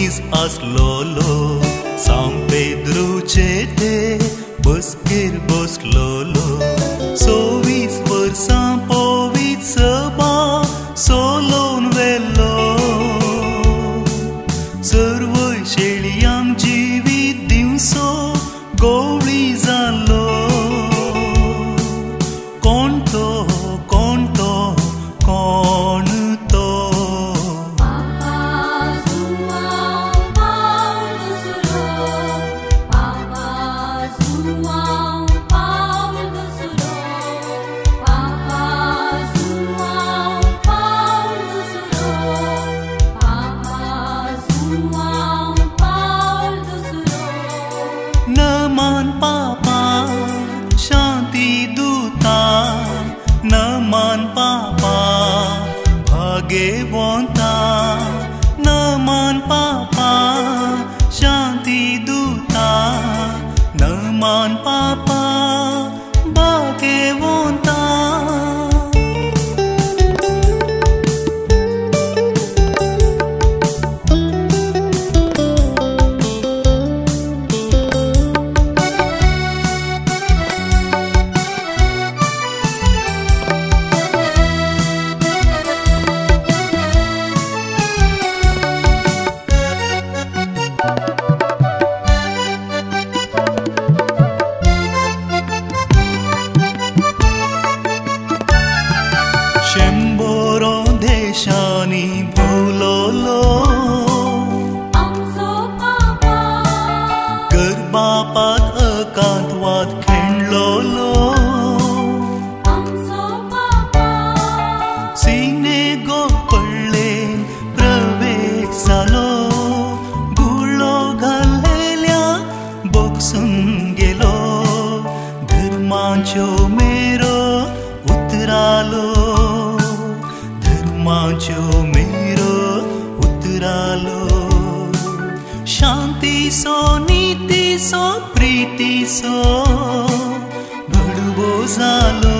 मनीस आसलोलो सांग पेद्रूचे ते बसकेर बसलोलो 26 वर्सां पोवीत सभा सोलोन वेल्लो सर्व शेळयांक जिवीत दिवसो गोवळी जाल्लो कोण तो कोण तो कोण तो नमन पापा शांति दूता नमन पापा भाग्यवंता नमन पापा शांति दूता नमन पापा भाग्यवंता शंभरो देशांनी भोवलोलो गर्बापात एकांतवाद खेळलोलो सिनेगो पडलेन प्रवेश जालो गुळो घालेल्या बोगसून गेलो धर्माच्यो मेरो उतरालो धर्माच्यो मेरो उतरालो शांति सो नीति सो प्रीति सो भडवो जालो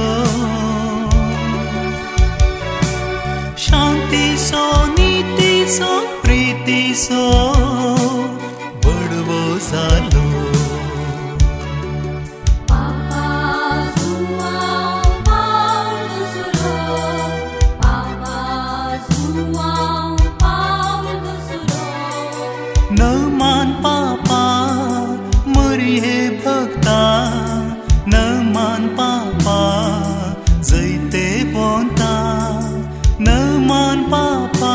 शांति सो नीति सो प्रीति सो भडवो जालो नमन पापा मरिये भक्ता नमन पापा जैते बोंता नमन पापा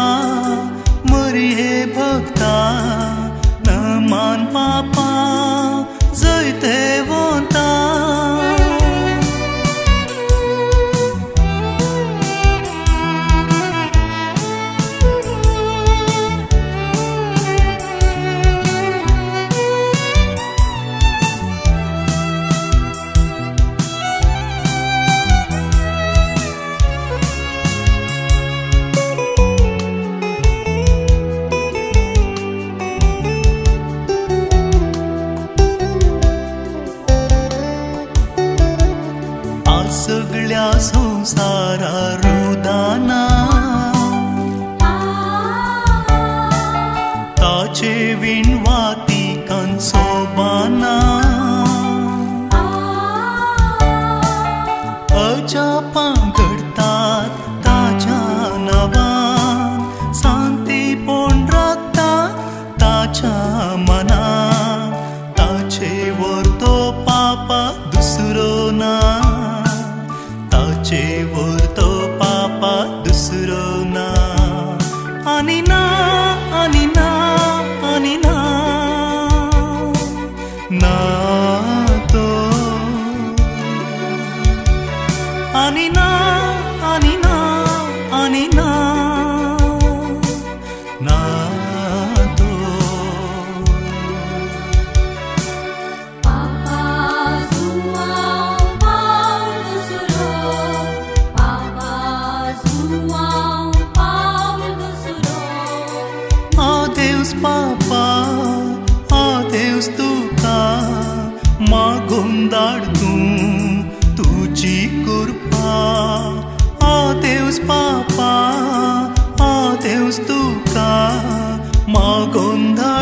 मरिये भक्ता नमन पापा जैते बोंता सगळ्या संसारा रुदाना ताचे विणवाती कंसोबाना अजापां घडतात ताच्या नांवान शांतीपण राखता ताच्या मनान ताचे वर्तो पापा दुसरो ना ताचे वर्तो पापा दुसरो ना आनी ना आनी ना आनी ना ना तो आनी ना आनी ना आनी ना ना तो Deus Papa, ó Deus tuka, मागून धाड तुझी कृपा. ó Deus Papa, ó Deus tuka, गोंधळ